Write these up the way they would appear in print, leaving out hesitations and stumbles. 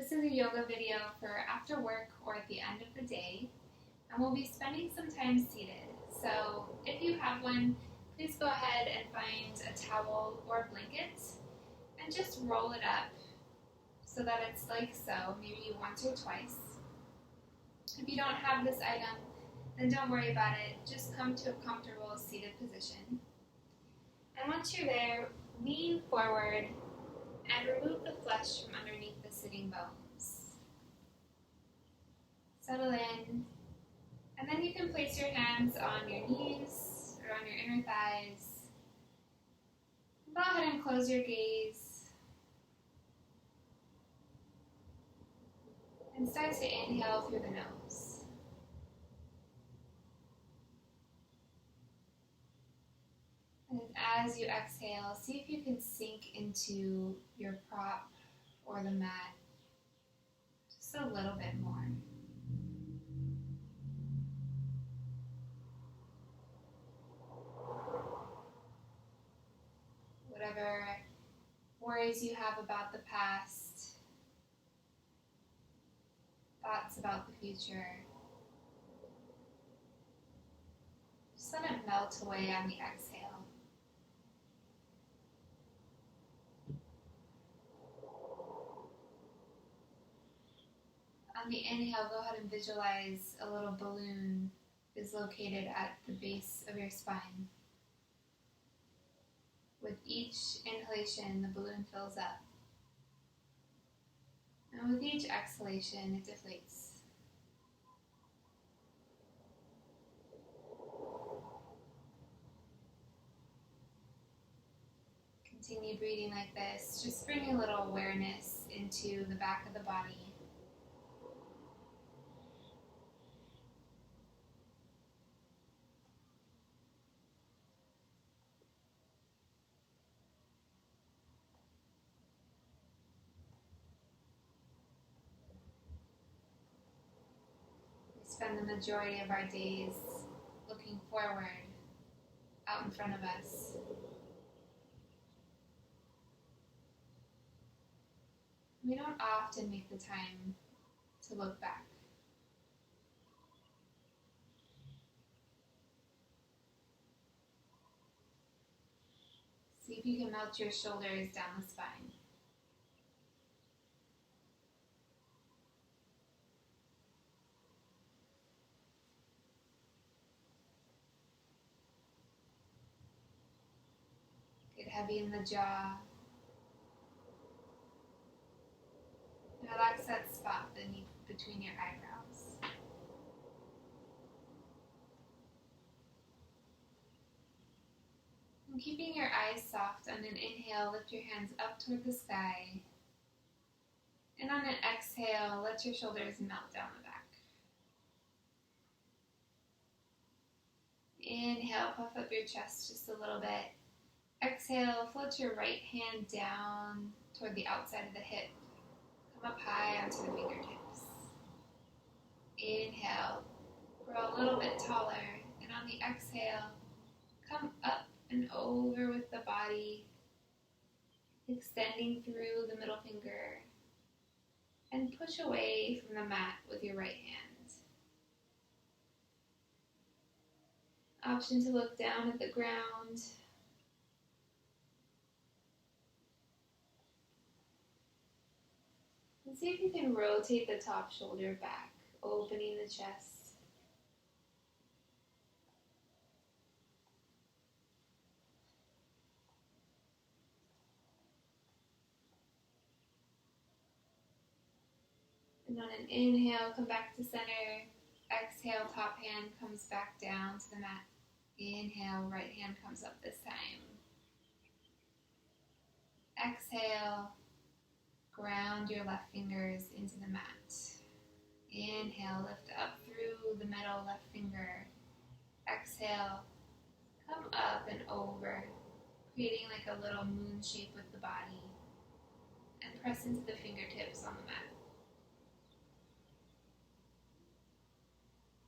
This is a yoga video for after work or at the end of the day, and we'll be spending some time seated. So if you have one, please go ahead and find a towel or blanket and just roll it up so that it's like so, maybe once or twice. If you don't have this item, then don't worry about it. Just come to a comfortable seated position. And once you're there, lean forward and remove the flesh from underneath the sitting bones. Settle in, and then you can place your hands on your knees or on your inner thighs. Go ahead and close your gaze. And start to inhale through the nose. And as you exhale, see if you can sink into your prop or the mat just a little bit more. Whatever worries you have about the past, thoughts about the future, just let it melt away on the exhale. On the inhale, go ahead and visualize a little balloon is located at the base of your spine. With each inhalation, the balloon fills up. And with each exhalation, it deflates. Continue breathing like this, just bringing a little awareness into the back of the body. We spend the majority of our days looking forward, out in front of us. We don't often make the time to look back. See if you can melt your shoulders down the spine. Get heavy in the jaw. Relax that spot between your eyebrows. And keeping your eyes soft, on an inhale, lift your hands up toward the sky. And on an exhale, let your shoulders melt down the back. Inhale, puff up your chest just a little bit. Exhale, float your right hand down toward the outside of the hip. Come up high onto the fingertips. Inhale, grow a little bit taller. And on the exhale, come up and over with the body, extending through the middle finger. And push away from the mat with your right hand. Option to look down at the ground. And see if you can rotate the top shoulder back, opening the chest. And on an inhale, come back to center. Exhale, top hand comes back down to the mat. Inhale, right hand comes up this time. Exhale, ground your left fingers into the mat. Inhale, lift up through the middle left finger. Exhale, come up and over, creating like a little moon shape with the body. And press into the fingertips on the mat.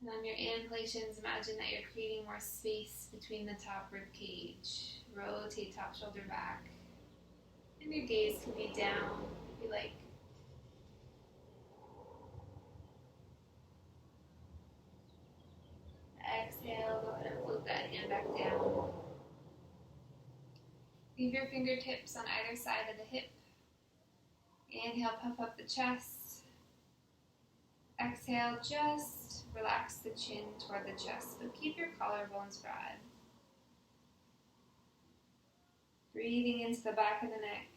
And on your inhalations, imagine that you're creating more space between the top rib cage. Rotate top shoulder back. And your gaze can be down if you like. Leave your fingertips on either side of the hip. Inhale, puff up the chest. Exhale, just relax the chin toward the chest, but keep your collarbones broad. Breathing into the back of the neck.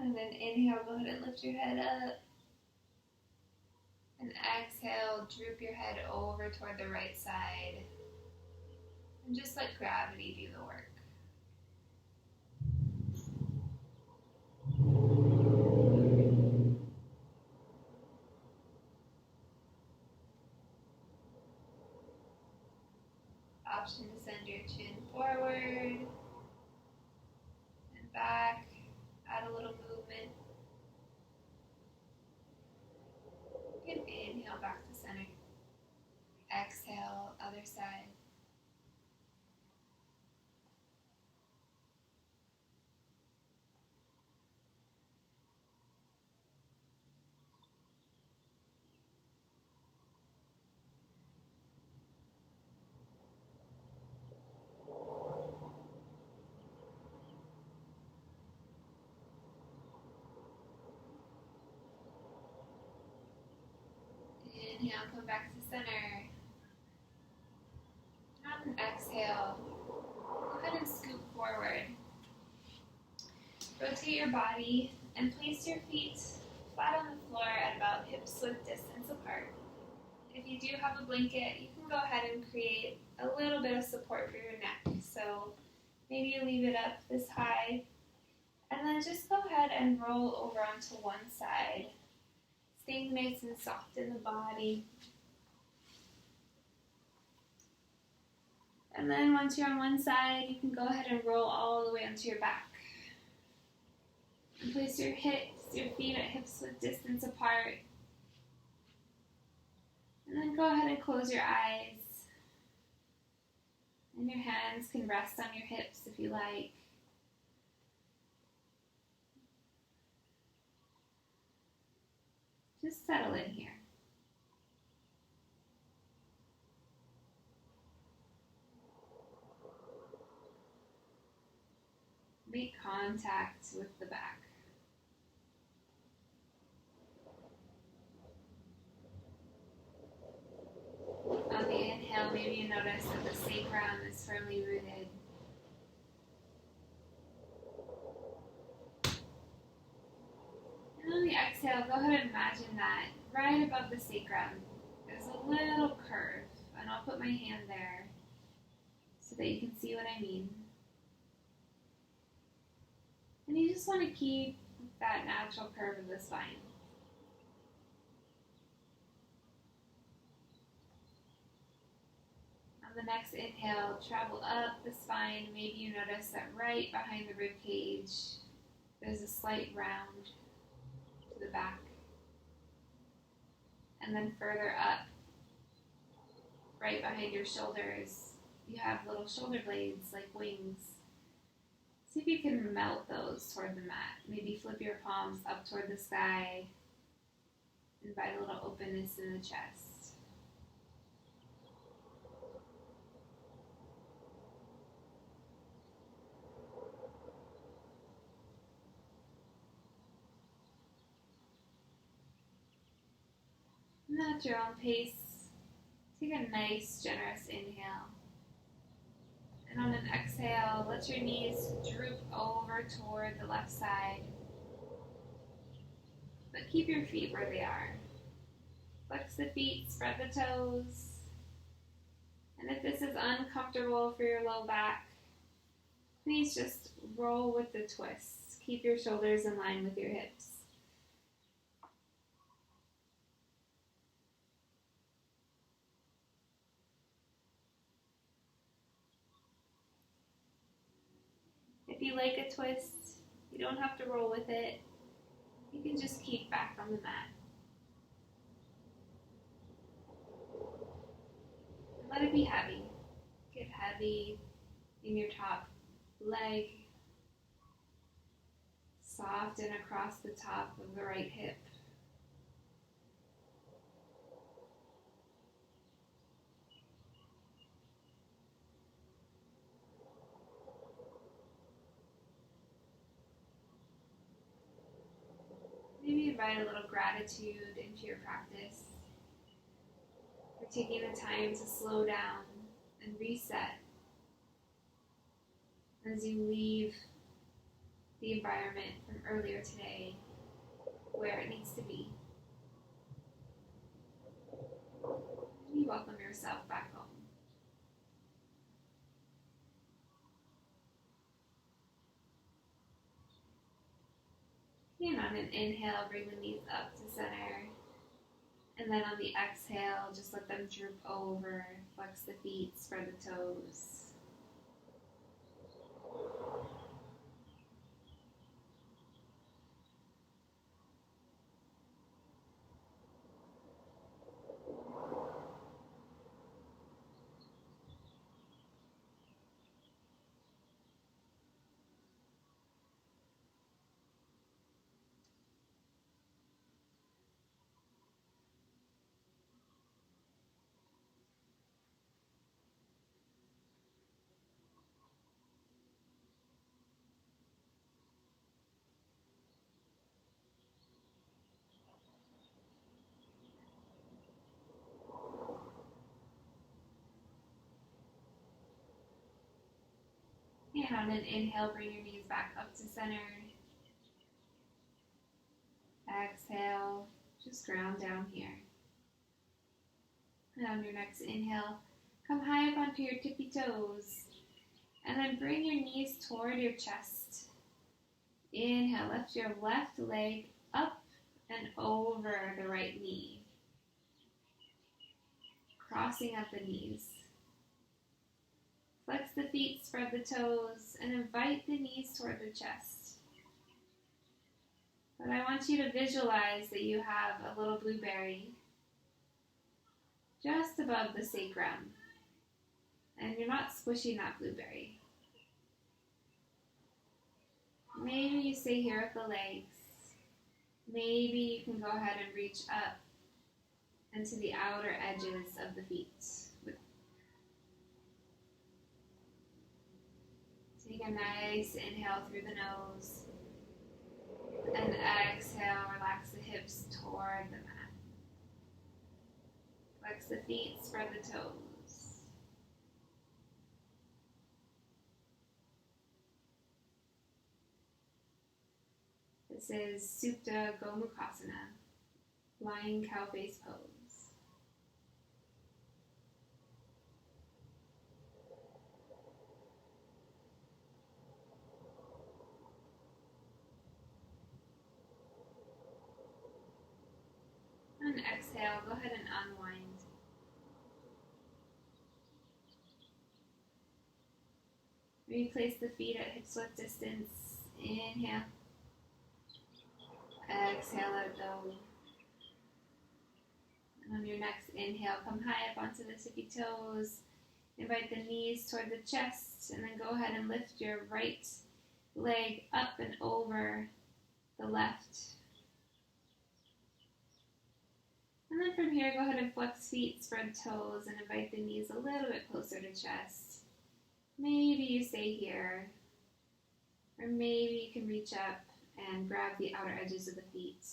And then inhale, go ahead and lift your head up. And exhale, droop your head over toward the right side. And just let gravity do the work. Option to send your chin forward and back. Add a little movement. And inhale back to center. Exhale, other side. Inhale, come back to center. On an exhale, go ahead and scoop forward. Rotate your body and place your feet flat on the floor at about hip-width distance apart. If you do have a blanket, you can go ahead and create a little bit of support for your neck. So maybe you leave it up this high, and then just go ahead and roll over onto one side, staying nice and soft in the body. And then once you're on one side, you can go ahead and roll all the way onto your back. And place your feet at hip-width distance apart. And then go ahead and close your eyes. And your hands can rest on your hips if you like. Just settle in here. Make contact with the back. On the inhale, maybe you notice that the sacrum is firmly rooted. And on the exhale, go ahead and imagine that right above the sacrum, there's a little curve. And I'll put my hand there so that you can see what I mean. And you just want to keep that natural curve of the spine. On the next inhale, travel up the spine. Maybe you notice that right behind the rib cage, there's a slight round to the back. And then further up, right behind your shoulders, you have little shoulder blades like wings. See if you can melt those toward the mat. Maybe flip your palms up toward the sky. Invite a little openness in the chest. And then at your own pace, take a nice, generous inhale. And on an exhale, let your knees droop over toward the left side. But keep your feet where they are. Flex the feet, spread the toes. And if this is uncomfortable for your low back, please just roll with the twists. Keep your shoulders in line with your hips. If you like a twist, you don't have to roll with it. You can just keep back on the mat. Let it be heavy. Get heavy in your top leg. Soften across the top of the right hip. Maybe invite a little gratitude into your practice for taking the time to slow down and reset as you leave the environment from earlier today where it needs to be. And you welcome yourself back home. And on an inhale, bring the knees up to center. And then on the exhale, just let them droop over. Flex the feet, spread the toes. And on an inhale, bring your knees back up to center. Exhale, just ground down here. And on your next inhale, come high up onto your tippy toes. And then bring your knees toward your chest. Inhale, lift your left leg up and over the right knee. Crossing at the knees. Flex the feet, spread the toes, and invite the knees toward the chest. But I want you to visualize that you have a little blueberry just above the sacrum. And you're not squishing that blueberry. Maybe you stay here with the legs. Maybe you can go ahead and reach up into the outer edges of the feet. Take a nice inhale through the nose. And exhale, relax the hips toward the mat. Flex the feet, spread the toes. This is Supta Gomukhasana, lying cow face pose. And exhale, go ahead and unwind. Replace the feet at hip-width distance. Inhale. Exhale, let it go. And on your next inhale, come high up onto the tippy toes. Invite the knees toward the chest, and then go ahead and lift your right leg up and over the left. And then from here, go ahead and flex feet, spread toes, and invite the knees a little bit closer to chest. Maybe you stay here, or maybe you can reach up and grab the outer edges of the feet.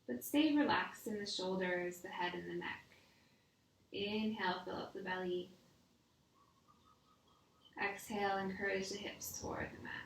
But stay relaxed in the shoulders, the head, and the neck. Inhale, fill up the belly. Exhale, encourage the hips toward the mat.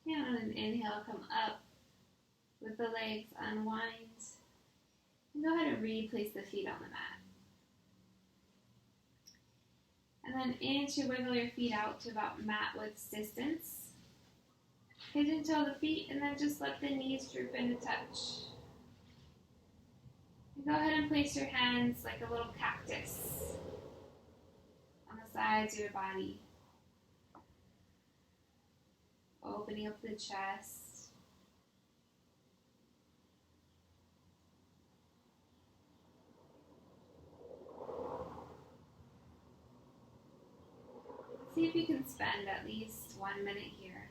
And on an inhale, come up with the legs, unwind. And go ahead and replace the feet on the mat. And then in to wiggle your feet out to about mat width distance. Hit until the feet, and then just let the knees droop into touch. And go ahead and place your hands like a little cactus on the sides of your body. Opening up the chest. See if you can spend at least 1 minute here.